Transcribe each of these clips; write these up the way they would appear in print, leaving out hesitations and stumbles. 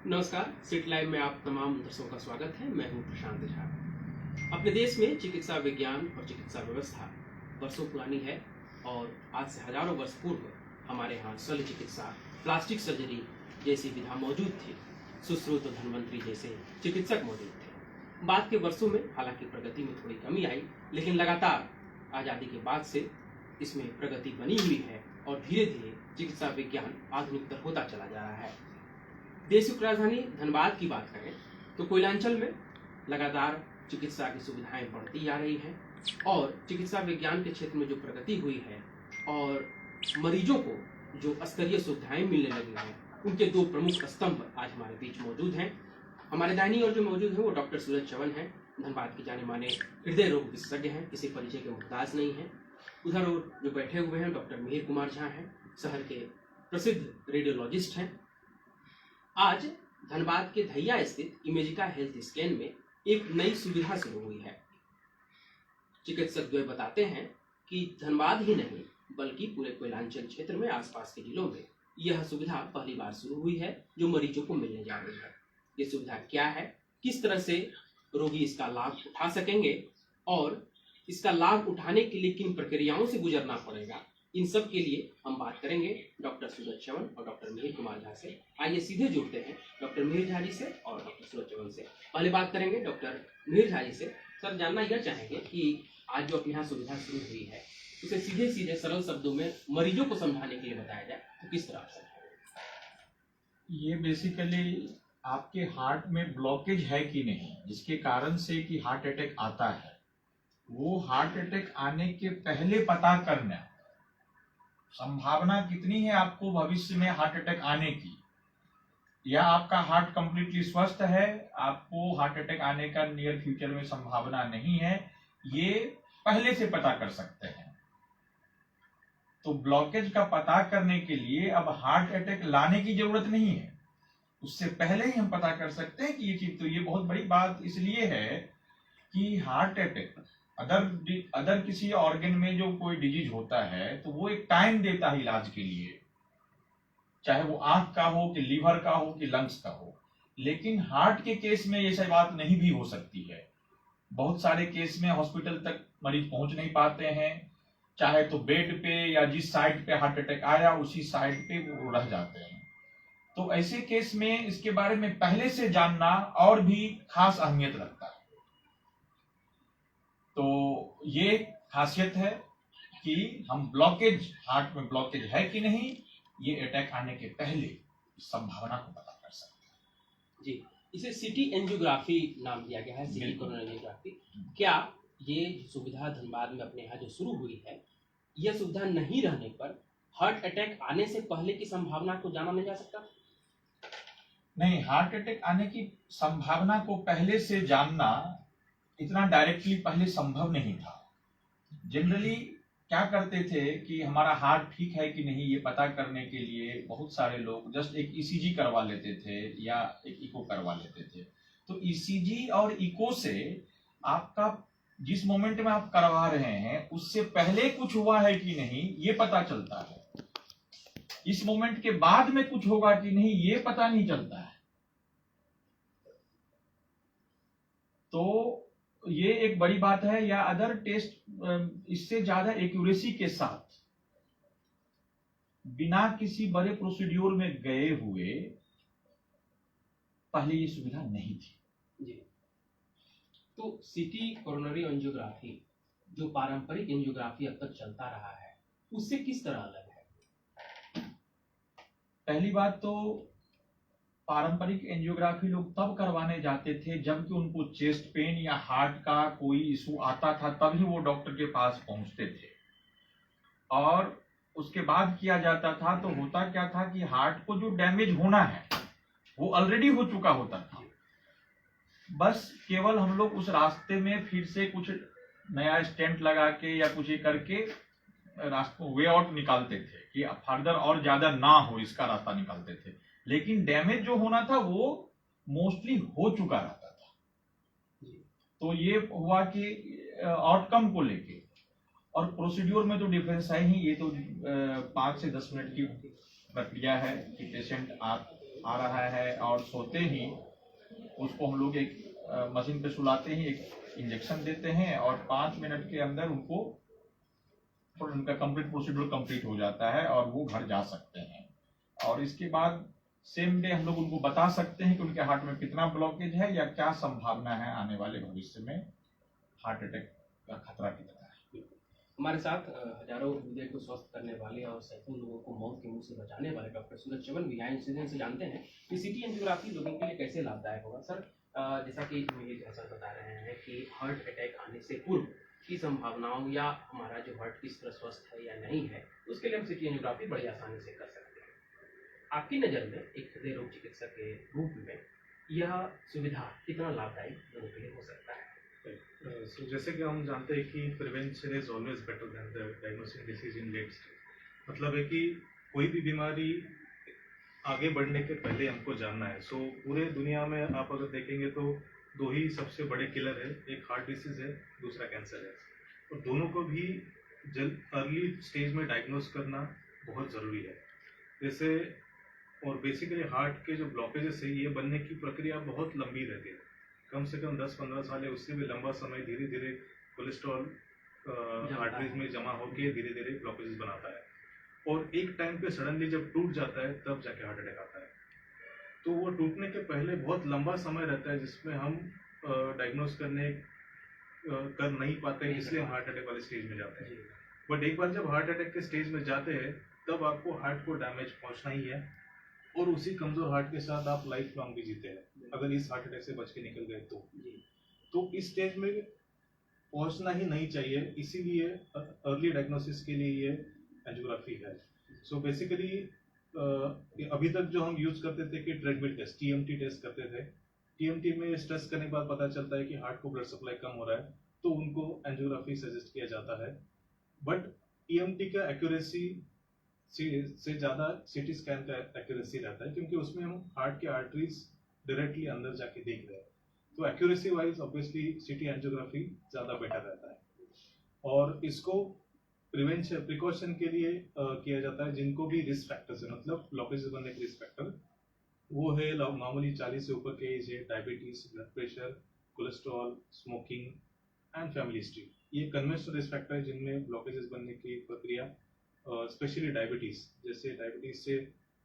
नमस्कार, seat live में आप तमाम दर्शकों का स्वागत है। मैं हूं प्रशांत झा। अपने देश में चिकित्सा विज्ञान और चिकित्सा व्यवस्था वर्षों पुरानी है और आज से हजारों वर्ष पूर्व हमारे यहाँ शल्य चिकित्सा, प्लास्टिक सर्जरी जैसी विधा मौजूद थी। सुश्रुत और धन्वंतरी जैसे चिकित्सक मौजूद थे। बाद के वर्षों में हालांकि प्रगति में थोड़ी कमी आई, लेकिन लगातार आज़ादी के बाद से इसमें प्रगति बनी हुई है और धीरे धीरे चिकित्सा विज्ञान आधुनिकतर होता चला जा रहा है। देश की राजधानी धनबाद की बात करें तो कोयलांचल में लगातार चिकित्सा की सुविधाएं बढ़ती जा रही हैं और चिकित्सा विज्ञान के क्षेत्र में जो प्रगति हुई है और मरीजों को जो स्तरीय सुविधाएं मिलने लगी हैं, उनके दो प्रमुख स्तंभ आज हमारे बीच मौजूद हैं। हमारे दाहिनी ओर जो मौजूद हैं वो डॉक्टर सूरज चवन हैं, धनबाद के जाने माने हृदय रोग विशेषज्ञ हैं, किसी परिचय के मुहताज नहीं हैं। उधर जो बैठे हुए हैं डॉक्टर मिहिर कुमार झा हैं, शहर के प्रसिद्ध रेडियोलॉजिस्ट हैं। आज धनबाद के धैया स्थित इमेजिका हेल्थ स्कैन में एक नई सुविधा शुरू हुई है। चिकित्सक द्वय बताते हैं कि धनबाद ही नहीं बल्कि पूरे कोयलांचल क्षेत्र में आसपास के जिलों में यह सुविधा पहली बार शुरू हुई है जो मरीजों को मिलने जा रही है। ये सुविधा क्या है, किस तरह से रोगी इसका लाभ उठा सकेंगे और इसका लाभ उठाने के लिए किन प्रक्रियाओं से गुजरना पड़ेगा, इन सब के लिए हम बात करेंगे डॉक्टर सूरज चवन और डॉक्टर मिहिर कुमार झा से। आइए सीधे जुड़ते हैं डॉक्टर मिहिर झा जी से और डॉक्टर सूरज चवन से। पहले बात करेंगे डॉक्टर मिहिर झा जी से। सर, जानना यह चाहेंगे कि आज जो अपने यहाँ सुविधा शुरू हुई है उसे सीधे सीधे सरल शब्दों में मरीजों को समझाने के लिए बताया जाए तो किस तरह से? ये बेसिकली आपके हार्ट में ब्लॉकेज है कि नहीं, जिसके कारण से कि हार्ट अटैक आता है, वो हार्ट अटैक आने के पहले पता करना संभावना कितनी है आपको भविष्य में हार्ट अटैक आने की, या आपका हार्ट कंप्लीटली स्वस्थ है, आपको हार्ट अटैक आने का नियर फ्यूचर में संभावना नहीं है, ये पहले से पता कर सकते हैं। तो ब्लॉकेज का पता करने के लिए अब हार्ट अटैक लाने की जरूरत नहीं है, उससे पहले ही हम पता कर सकते हैं कि ये चीज। तो ये बहुत बड़ी बात इसलिए है कि हार्ट अटैक अदर किसी ऑर्गन में जो कोई डिजीज होता है तो वो एक टाइम देता है इलाज के लिए, चाहे वो आंख का हो कि लीवर का हो कि लंग्स का हो। लेकिन हार्ट के केस में ये सब बात नहीं भी हो सकती है। बहुत सारे केस में हॉस्पिटल तक मरीज पहुंच नहीं पाते हैं, चाहे तो बेड पे या जिस साइड पे हार्ट अटैक आया उसी साइड पे वो रह जाते हैं। तो ऐसे केस में इसके बारे में पहले से जानना और भी खास अहमियत रखता है। तो ये खासियत है कि हम हार्ट में ब्लॉकेज है कि नहीं, ये अटैक आने के पहले संभावना को पता कर सकते हैं। जी, इसे सिटी एंजियोग्राफी नाम दिया गया है, सिटी कोरोनरी एंजियोग्राफी। क्या ये सुविधा धनबाद में अपने यहाँ जो शुरू हुई है, यह सुविधा नहीं रहने पर हार्ट अटैक आने से पहले की संभावना को जाना नहीं जा सकता? नहीं, हार्ट अटैक आने की संभावना को पहले से जानना इतना डायरेक्टली पहले संभव नहीं था। जनरली क्या करते थे कि हमारा हार्ट ठीक है कि नहीं ये पता करने के लिए बहुत सारे लोग जस्ट एक ईसीजी करवा लेते थे या एक इको करवा लेते थे। तो ईसीजी और इको से आपका जिस मोमेंट में आप करवा रहे हैं उससे पहले कुछ हुआ है कि नहीं ये पता चलता है, इस मोमेंट के बाद में कुछ होगा कि नहीं ये पता नहीं चलता है। तो ये एक बड़ी बात है। या अदर टेस्ट इससे ज्यादा एक्यूरेसी के साथ बिना किसी बड़े प्रोसीड्योर में गए हुए पहले ये सुविधा नहीं थी। जी, तो सिटी कोरोनरी एंजियोग्राफी जो पारंपरिक एंजियोग्राफी अब तक चलता रहा है उससे किस तरह अलग है? पहली बात तो पारंपरिक एंजियोग्राफी लोग तब करवाने जाते थे जबकि उनको चेस्ट पेन या हार्ट का कोई इशू आता था, तभी वो डॉक्टर के पास पहुंचते थे। और उसके बाद किया जाता था तो होता क्या था कि हार्ट को जो डैमेज होना है वो ऑलरेडी हो चुका होता था, बस केवल हम लोग उस रास्ते में फिर से कुछ नया स्टेंट लगा के या कुछ करके रास्ते वे आउट निकालते थे कि फर्दर और ज्यादा ना हो, इसका रास्ता निकालते थे। लेकिन डैमेज जो होना था वो मोस्टली हो चुका रहता था। तो ये हुआ कि आउटकम को लेके और प्रोसीड्योर में तो डिफरेंस है ही। ये तो 5 से 10 मिनट की प्रक्रिया है कि पेशेंट आप आ रहा है और सोते ही उसको हम लोग एक मशीन पे सुलाते ही एक इंजेक्शन देते हैं और 5 मिनट के अंदर उनको उनका कंप्लीट प्रोसीड्यूर कंप्लीट हो जाता है और वो घर जा सकते हैं। और इसके बाद सेम डे हम लोग उनको बता सकते हैं कि उनके हार्ट में कितना ब्लॉकेज है या क्या संभावना है आने वाले भविष्य में हार्ट अटैक का खतरा कितना है। हमारे साथ हजारों हृदय को स्वस्थ करने वाले और सैकड़ों लोगों को मौत के मुंह से बचाने वाले डॉक्टर सूरज चवन भी यहाँ इंसिडेंट से जानते हैं कि सीटी एंजियोग्राफी लोगों के लिए कैसे लाभदायक होगा। सर, जैसा कि मिहिर सर बता रहे हैं कि हार्ट अटैक आने से पूर्व की संभावनाओं या हमारा जो हार्ट किस तरह स्वस्थ है या नहीं है, उसके लिए हम सीटी एंजियोग्राफी बड़ी आसानी से कर सकते हैं। आपकी नज़र में एक हृदय रोग चिकित्सक के रूप में यह सुविधा कितना लाभदायक लोगों के लिए हो सकता है? So, जैसे कि हम जानते हैं कि prevention is always better than the diagnosis disease in late stage. मतलब है कि कोई भी बीमारी आगे बढ़ने के पहले हमको जानना है। सो पूरे दुनिया में आप अगर देखेंगे तो 2 ही सबसे बड़े किलर है, एक हार्ट डिसीज है, दूसरा कैंसर है। और दोनों को भी जल्द अर्ली स्टेज में डायग्नोस करना बहुत ज़रूरी है। जैसे और बेसिकली हार्ट के जो ब्लॉकेजेस है ये बनने की प्रक्रिया बहुत लंबी रहती है, कम से कम 10-15 साल है, उससे भी लंबा समय। धीरे धीरे कोलेस्ट्रॉल आर्टरीज में जमा होकर धीरे धीरे ब्लॉकेजेस बनाता है और एक टाइम पे सडनली जब टूट जाता है तब जाके हार्ट अटैक आता है। तो वो टूटने के पहले बहुत लंबा समय रहता है जिसमें हम डायग्नोस कर नहीं पाते, इसलिए हम हार्ट अटैक वाले स्टेज में जाते हैं। बट एक बार जब हार्ट अटैक के स्टेज में जाते हैं तब आपको हार्ट को डैमेज पहुंचना ही है और उसी कमजोर हार्ट के साथ आप लाइफ लॉन्ग भी जीते हैं अगर इस हार्ट अटैक से बच के निकल गए तो इस स्टेज में पहुंचना ही नहीं चाहिए। इसीलिए अर्ली डायग्नोसिस के लिए ये एंजियोग्राफी है। सो बेसिकली अभी तक जो हम यूज करते थे कि ट्रेडमिल टेस्ट, टीएमटी टेस्ट करते थे। टीएमटी में स्ट्रेस करने के बाद पता चलता है कि हार्ट को ब्लड सप्लाई कम हो रहा है तो उनको एंजियोग्राफी सजेस्ट किया जाता है। बट टीएमटी का एक्यूरेसी से ज़्यादा सीटी स्कैन का एक्यूरेसी रहता है क्योंकि उसमें हम हार्ट के आर्टरीज डायरेक्टली अंदर जाके देख रहे हैं। तो accuracy wise obviously CT angiography ज़्यादा बेटर रहता है। और इसको प्रिकॉशन के लिए किया जाता है जिनको भी रिस्क फैक्टर्स है, मतलब ब्लॉकेजेस बनने के रिस्क फैक्टर वो है नॉर्मली 40 से ऊपर के एज है, diabetes, blood pressure, cholesterol, smoking and family history. ये कन्वेंशनल रिस्क फैक्टर है जिनमें ब्लॉकेजेस बनने की प्रक्रिया, स्पेशली डायबिटीज, जैसे डायबिटीज से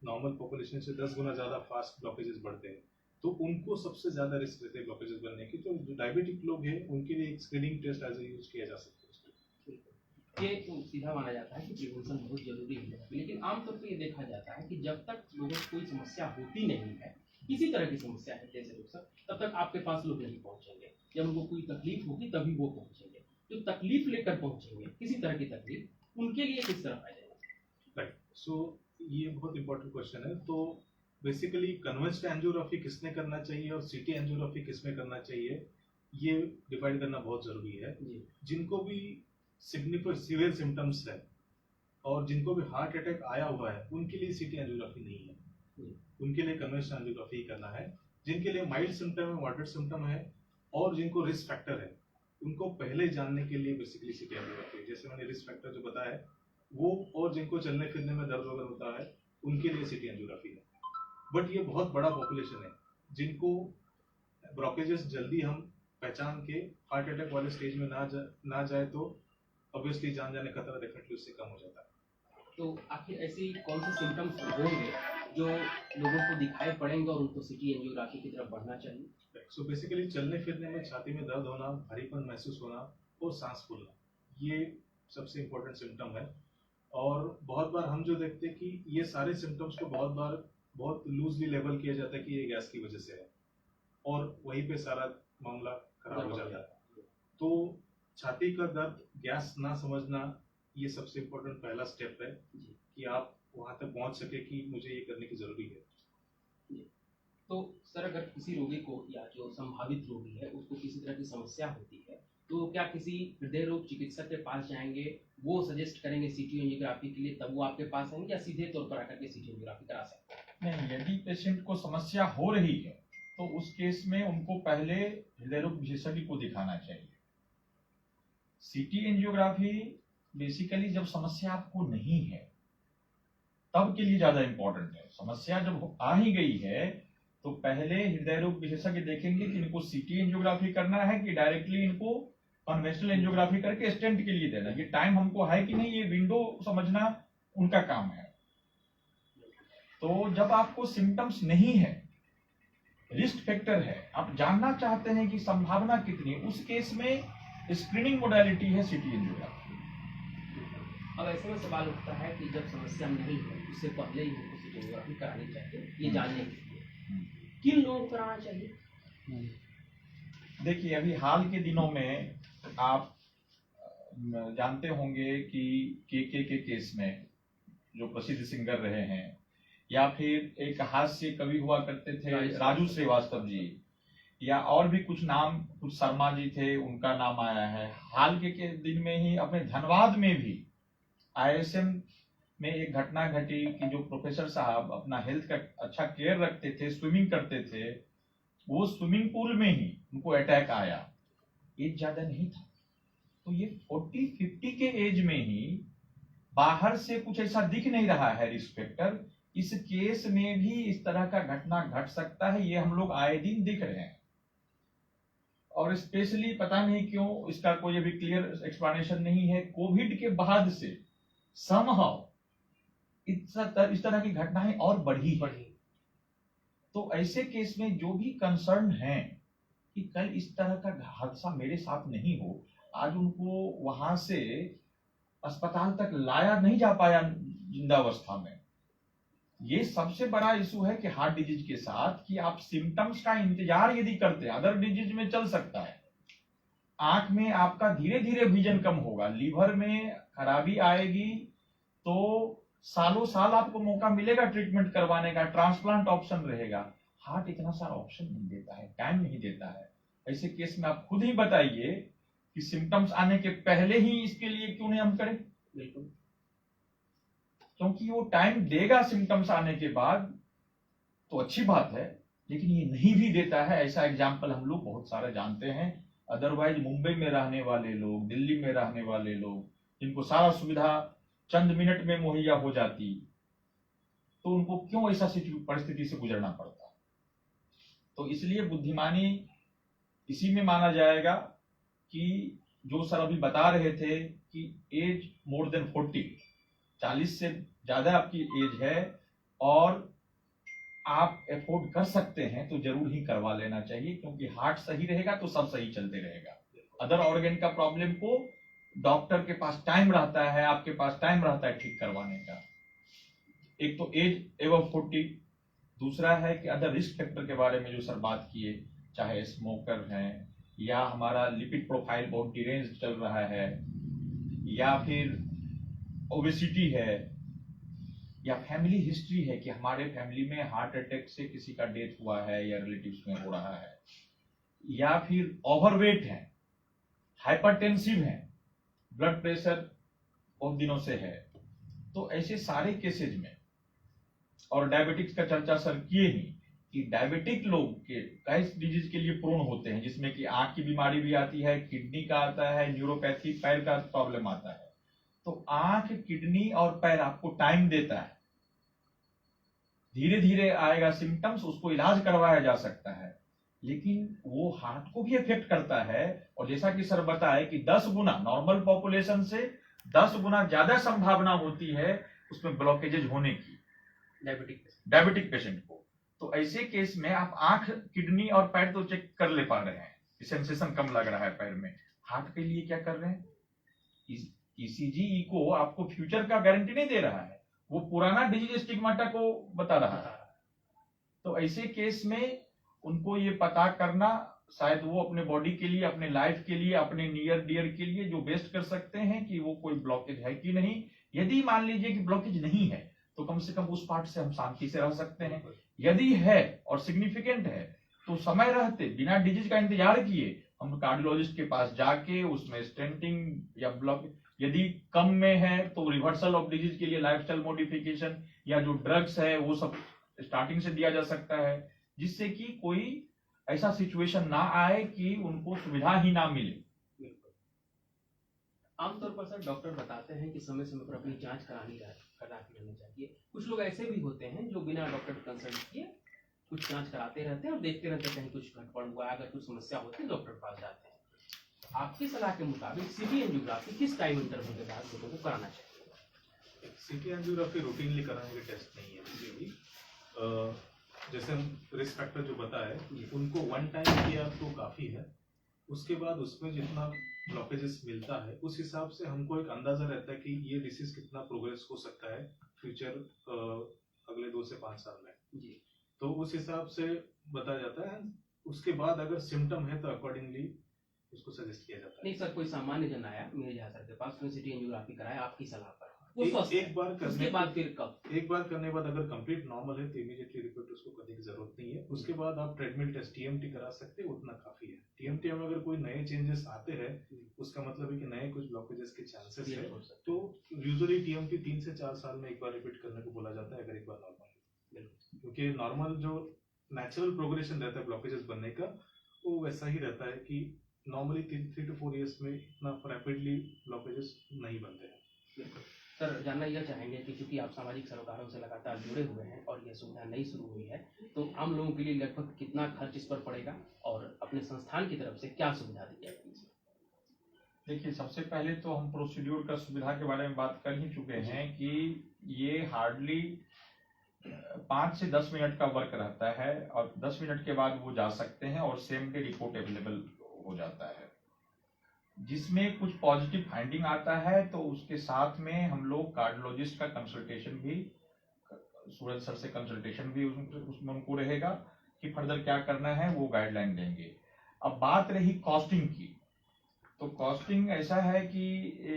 नॉर्मल पॉपुलेशन से 10 गुना ज़्यादा फास्ट ब्लॉकेजेस बढ़ते हैं तो उनको सबसे ज़्यादा रिस्क रहते हैं ब्लॉकेजेस बनने की। तो जो डायबिटिक लोग हैं उनके लिए एक screening test as a use किया जा सकता है। ये तो सीधा माना जाता है कि प्रिवेंशन बहुत जरूरी है, लेकिन आमतौर पर ये देखा जाता है कि जब तक लोगों को कोई समस्या होती नहीं है, किसी तरह की समस्या है जैसे रोग सर, तब तक आपके पास लोग नहीं पहुंचेंगे। जब उनको कोई तकलीफ होगी तभी वो पहुंचेंगे। जो तकलीफ लेकर पहुंचेंगे, किसी तरह की तकलीफ, उनके लिए किस तरह फायदेमंद? राइट, सो ये बहुत इंपॉर्टेंट क्वेश्चन है। तो बेसिकली कन्वेंशनल एंजियोग्राफी किसने करना चाहिए और सीटी एंजियोग्राफी किसमें करना चाहिए ये डिफाइन करना बहुत जरूरी है। जिनको भी सिग्निफिकेंट सीवियर सिम्टम्स है और जिनको भी हार्ट अटैक आया हुआ है उनके लिए सीटी एंजियोग्राफी नहीं है, उनके लिए कन्वेंशनल एंजियोग्राफी ही करना है। जिनके लिए माइल्ड सिम्टम है, मॉडरेट सिम्टम है और जिनको रिस्क फैक्टर है उनको पहले जानने के लिए बेसिकली सीटी एंजियोग्राफी, जैसे मैंने रिस्क फैक्टर जो बताया है वो, और जिनको चलने फिरने में दर्द वगैरह होता है उनके लिए सीटी एंजियोग्राफी है। बट ये बहुत बड़ा पॉपुलेशन है जिनको ब्लॉकेजेस जल्दी हम पहचान के हार्ट अटैक वाले स्टेज में ना जाए तो ऑब्वियसली जान जाने का खतरा डेफिनेटली उससे कम हो जाता है। तो आखिर ऐसी कौन से सिम्टम्स होंगे जो लोगों को दिखाई पड़ेंगे और उनको सीटी एंजियोग्राफी की तरफ बढ़ना चाहिए? सो बेसिकली चलने फिरने में छाती में दर्द होना, भारीपन महसूस होना और सांस फूलना, ये सबसे इम्पोर्टेंट सिम्टम है। और बहुत बार हम जो देखते हैं कि ये सारे सिम्टम्स को बहुत लूजली लेबल किया जाता है कि ये गैस की वजह से है और वहीं पे सारा मामला खराब हो जाता है। तो छाती का दर्द गैस ना समझना ये सबसे इम्पोर्टेंट पहला स्टेप है कि आप वहां तक पहुंच सके कि मुझे ये करने की जरूरी है। तो सर, अगर किसी रोगी को या जो संभावित रोगी है उसको किसी तरह की समस्या होती है तो क्या किसी हृदय रोग चिकित्सक के पास जाएंगे, वो सजेस्ट करेंगे सीटी एंजियोग्राफी के लिए, तब वो आपके पास आएंगे या सीधे तौर पर आकर के सीटी एंजियोग्राफी करा सकते हैं? नहीं, यदि पेशेंट को समस्या हो रही है तो उस केस में उनको पहले हृदय रोग विशेषज्ञ को दिखाना चाहिए। सीटी एंजियोग्राफी बेसिकली जब समस्या आपको नहीं है तब के लिए ज्यादा इंपॉर्टेंट है। समस्या जब आ ही गई है तो पहले हृदय रोग विशेषज्ञ देखेंगे कि इनको सीटी एंजियोग्राफी करना है कि डायरेक्टली इनको कन्वेंशनल एंजियोग्राफी करके स्टेंट के लिए देना। ये टाइम हमको है कि नहीं, ये विंडो समझना उनका काम है। तो जब आपको सिम्टम्स नहीं है, रिस्क फैक्टर है, आप जानना चाहते हैं कि संभावना कितनी, उस केस में स्क्रीनिंग मोडालिटी है सीटी एंजियोग्राफी। अब ऐसे में सवाल उठता है कि जब समस्या नहीं है उससे पहले ही हमको सीटी एंजियोग्राफी करानी चाहिए, ये जानने के लिए किन लोगों को कराना चाहिए? देखिए, अभी हाल के दिनों में आप जानते होंगे कि के केस में जो प्रसिद्ध सिंगर रहे हैं, या फिर एक हास्य कवि हुआ करते थे राजू श्रीवास्तव जी, या और भी कुछ नाम, कुछ शर्मा जी थे, उनका नाम आया है। हाल के दिन में ही अपने धनबाद में भी ISM में एक घटना घटी कि जो प्रोफेसर साहब अपना हेल्थ का अच्छा केयर रखते थे, स्विमिंग करते थे, वो स्विमिंग पूल में ही उनको अटैक आया। एज ज्यादा नहीं था, तो ये 40-50 के एज में ही बाहर से कुछ ऐसा दिख नहीं रहा है रिस्क फैक्टर। इस केस में भी इस तरह का घटना घट सकता है, ये हम लोग आए दिन दिख रहे हैं। और स्पेशली पता नहीं क्यों इसका कोई अभी क्लियर एक्सप्लेनेशन नहीं है, कोविड के बाद से समहाउ इस तरह की घटनाएं और बढ़ी। तो ऐसे केस में जो भी कंसर्न है कि कल इस तरह का हादसा मेरे साथ नहीं हो, आज उनको वहां से अस्पताल तक लाया नहीं जा पाया जिंदावस्था में, ये सबसे बड़ा इशू है कि हार्ट डिजीज के साथ कि आप सिम्टम्स का इंतजार यदि करते हैं, अदर डिजीज में चल सकता है, आंख में आपका धीरे धीरे विजन कम होगा, लीवर में खराबी आएगी, तो सालों साल आपको मौका मिलेगा ट्रीटमेंट करवाने का, ट्रांसप्लांट ऑप्शन रहेगा। हार्ट इतना सारा ऑप्शन नहीं देता है, टाइम नहीं देता है। ऐसे केस में आप खुद ही बताइए कि सिम्टम्स आने के पहले ही इसके लिए क्यों नहीं हम करें? बिल्कुल, क्योंकि वो टाइम देगा सिम्टम्स आने के बाद तो अच्छी बात है, लेकिन ये नहीं भी देता है। ऐसा एग्जाम्पल हम लोग बहुत सारे जानते हैं। अदरवाइज मुंबई में रहने वाले लोग, दिल्ली में रहने वाले लोग, जिनको सारा सुविधा चंद मिनट में मुहैया हो जाती, तो उनको क्यों ऐसा परिस्थिति से गुजरना पड़ता? तो इसलिए बुद्धिमानी इसी में माना जाएगा कि जो सर अभी बता रहे थे कि एज मोर देन 40 से ज्यादा आपकी एज है और आप एफोर्ड कर सकते हैं तो जरूर ही करवा लेना चाहिए, क्योंकि हार्ट सही रहेगा तो सब सही चलते रहेगा। अदर ऑर्गन का प्रॉब्लम को डॉक्टर के पास टाइम रहता है, आपके पास टाइम रहता है ठीक करवाने का। एक तो एज एबव 40, दूसरा है कि अदर रिस्क फैक्टर के बारे में जो सर बात किए, चाहे स्मोकर हैं, या हमारा लिपिड प्रोफाइल बहुत डिरेंज चल रहा है, या फिर ओबेसिटी है, या फैमिली हिस्ट्री है कि हमारे फैमिली में हार्ट अटैक से किसी का डेथ हुआ है या रिलेटिव्स में हो रहा है, या फिर ओवरवेट है, हाइपरटेंसिव है, ब्लड प्रेशर बहुत दिनों से है। तो ऐसे सारे केसेज में, और डायबिटिक्स का चर्चा सर किए ही कि डायबिटिक लोग के कई डिजीज के लिए प्रोन होते हैं, जिसमें कि आंख की बीमारी भी आती है, किडनी का आता है, न्यूरोपैथी, पैर का प्रॉब्लम आता है। तो आंख, किडनी और पैर आपको टाइम देता है, धीरे धीरे आएगा सिम्टम्स, उसको इलाज करवाया जा सकता है, लेकिन वो हार्ट को भी इफेक्ट करता है। और जैसा कि सर बताए कि 10 गुना नॉर्मल पॉपुलेशन से 10 गुना ज्यादा संभावना होती है उसमें ब्लॉकेजेज होने की डायबिटिक पेशेंट को। तो ऐसे केस में आप आंख, किडनी और पैर तो चेक कर ले पा रहे हैं, सेंसेशन कम लग रहा है पैर में, हार्ट के लिए क्या कर रहे हैं? ECG, इको आपको फ्यूचर का गारंटी नहीं दे रहा है, वो पुराना डिजीज स्टिग्माटा को बता रहा है। तो ऐसे केस में उनको ये पता करना, शायद वो अपने बॉडी के लिए, अपने लाइफ के लिए, अपने नियर डियर के लिए जो बेस्ट कर सकते हैं कि वो कोई ब्लॉकेज है कि नहीं। यदि मान लीजिए कि ब्लॉकेज नहीं है तो कम से कम उस पार्ट से हम शांति से रह सकते हैं। यदि है और सिग्निफिकेंट है तो समय रहते, बिना डिजीज का इंतजार किए, हम कार्डियोलॉजिस्ट के पास जाके उसमें स्टेंटिंग या ब्लॉक, यदि कम में है तो रिवर्सल ऑफ डिजीज के लिए लाइफस्टाइल मॉडिफिकेशन या जो ड्रग्स है वो सब स्टार्टिंग से दिया जा सकता है, जिससे कि कोई ऐसा सिचुएशन ना आए कि उनको सुविधा ही ना मिले। आमतौर पर सर डॉक्टर बताते हैं कि समय समय पर अपनी जांच करानी कदापि रहना चाहिए। कुछ लोग ऐसे भी होते हैं जो बिना डॉक्टर कंसल्ट किए कुछ जांच कराते रहते हैं और देखते रहते हैं कहीं कुछ गड़बड़ हुआ, अगर कुछ समस्या होती है डॉक्टर के पास जाते हैं। आपकी सलाह के मुताबिक सिटी एंजियोग्राफी किस टाइम इंटरवल के बाद लोगों को कराना चाहिए? सिटी एंजियोग्राफी रूटीनली कराने के टेस्ट नहीं है बेसिकली। जैसे हम रिस्क फैक्टर जो बताए उनको वन टाइम किया तो काफ़ी है, उसके बाद उसमें जितना ब्लॉकेजेस मिलता है उस हिसाब से हमको एक अंदाजा रहता है कि ये डिसीज कितना प्रोग्रेस हो सकता है फ्यूचर अगले 2 से 5 साल में जी। तो उस हिसाब से बताया जाता है। उसके बाद अगर सिम्टम है तो अकॉर्डिंगली उसको सजेस्ट किया जाता है। नहीं सर, कोई सामान्य जन आया मेरे जहाँ सर के पास, उसने सिटी एंजियोग्राफी कराया आपकी सलाह पर, वो एक स्वस्थ है, बार करने उसके बाद फिर कब? एक बार करने के बाद अगर कंप्लीट नॉर्मल है तो इमीडिएटली रिपोर्ट उसको करने की जरूरत नहीं है। उसके बाद आप ट्रेडमिल टेस्ट टीएमटी करा सकते हैं, उतना काफी है। टीएमटी में अगर कोई नए चेंजेस आते हैं उसका मतलब है कि नए कुछ ब्लॉकेजेस के चांसेस है, तो यूजुअली टीएमटी 3 से 4 साल में एक बार रिपीट करने को बोला जाता है अगर एक बार नॉर्मल है, क्योंकि नॉर्मल जो नेचुरल प्रोग्रेशन रहता है ब्लॉकेजेस बनने का वो वैसा ही रहता है कि नॉर्मली 3 to 4 years में इतना रैपिडली ब्लॉकेजेस नहीं बनते हैं। सर जानना यह चाहेंगे कि चूंकि आप सामाजिक सरोकारों से लगातार जुड़े हुए हैं और यह सुविधा नई शुरू हुई है, तो आम लोगों के लिए लगभग कितना खर्च इस पर पड़ेगा और अपने संस्थान की तरफ से क्या सुविधा दी जाएगी? देखिए, सबसे पहले तो हम प्रोसीड्यूर का सुविधा के बारे में बात कर ही चुके हैं कि ये हार्डली 5 से 10 मिनट का वर्क रहता है और 10 मिनट के बाद वो जा सकते हैं और सेम डे रिपोर्ट अवेलेबल हो जाता है। जिसमें कुछ पॉजिटिव फाइंडिंग आता है तो उसके साथ में हम लोग कार्डियोलॉजिस्ट का कंसल्टेशन भी, सूरज सर से कंसल्टेशन भी उसमें उनको रहेगा कि फर्दर क्या करना है, वो गाइडलाइन देंगे। अब बात रही कॉस्टिंग की, तो कॉस्टिंग ऐसा है कि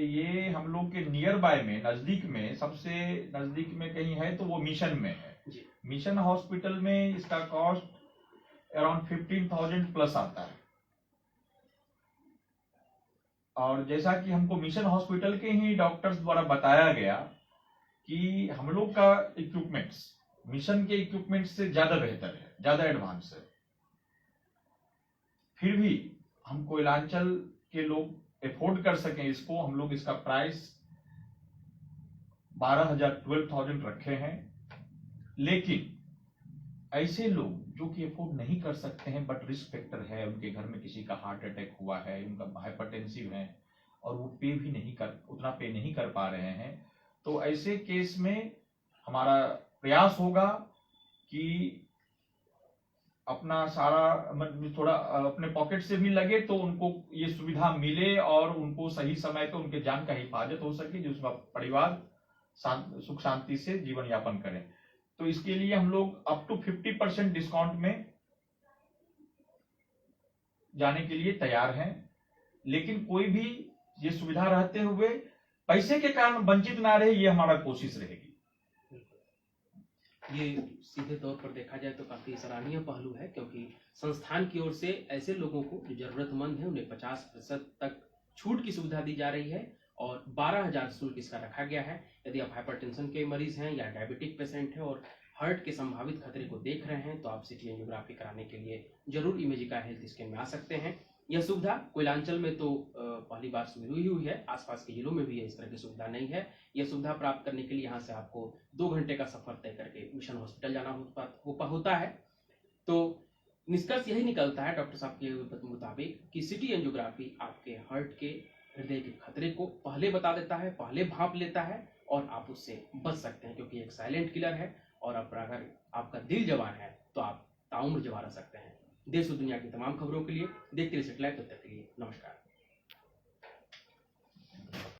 ये हम लोग के नियर बाय में, नजदीक में, सबसे नजदीक में कहीं है तो वो मिशन में है। मिशन हॉस्पिटल में इसका कॉस्ट अराउंड 15,000 प्लस आता है। और जैसा कि हमको मिशन हॉस्पिटल के ही डॉक्टर्स द्वारा बताया गया कि हम लोग का इक्विपमेंट्स मिशन के इक्विपमेंट्स से ज्यादा बेहतर है, ज्यादा एडवांस है। फिर भी हम कोयलांचल के लोग अफोर्ड कर सकें इसको, हम लोग इसका प्राइस 12,000 रखे हैं। लेकिन ऐसे लोग जो कि अफोर्ड नहीं कर सकते हैं बट रिस्क फैक्टर है, उनके घर में किसी का हार्ट अटैक हुआ है, उनका हाइपरटेंसिव है और वो उतना पे नहीं कर पा रहे हैं, तो ऐसे केस में हमारा प्रयास होगा कि अपना सारा थोड़ा अपने पॉकेट से भी लगे तो उनको ये सुविधा मिले और उनको सही समय पे उनके जान का हिफाजत हो सके, जिसका परिवार सुख शांति से जीवन यापन करें। तो इसके लिए हम लोग अप टू 50% डिस्काउंट में जाने के लिए तैयार हैं। लेकिन कोई भी ये सुविधा रहते हुए पैसे के कारण वंचित ना रहे, ये हमारा कोशिश रहेगी। ये सीधे तौर पर देखा जाए तो काफी सराहनीय पहलू है, क्योंकि संस्थान की ओर से ऐसे लोगों को जो जरूरतमंद है उन्हें 50% तक छूट की सुविधा दी जा रही है और 12,000 शुल्क इसका रखा गया है। यदि आप हाइपरटेंशन के मरीज हैं या डायबिटिक पेशेंट हैं और हार्ट के संभावित खतरे को देख रहे हैं तो आप सिटी एंजियोग्राफी कराने के लिए जरूर इमेजिका हेल्थ स्कैन में आ सकते हैं। यह सुविधा कोयलांचल में तो पहली बार शुरू हुई है, आसपास के जिलों में भी इस तरह की सुविधा नहीं है। यह सुविधा प्राप्त करने के लिए यहाँ से आपको 2 घंटे का सफर तय करके मिशन हॉस्पिटल जाना होता है। तो निष्कर्ष यही निकलता है डॉक्टर साहब के मुताबिक कि सिटी एंजियोग्राफी आपके हार्ट के हृदय के खतरे को पहले बता देता है, पहले भांप लेता है और आप उससे बच सकते हैं, क्योंकि एक साइलेंट किलर है। और अगर आपका दिल जवान है तो आप ताउम्र जवान रह सकते हैं। देश और दुनिया की तमाम खबरों के लिए देखते रहिए सेटेलाइट। तब तक के लिए नमस्कार।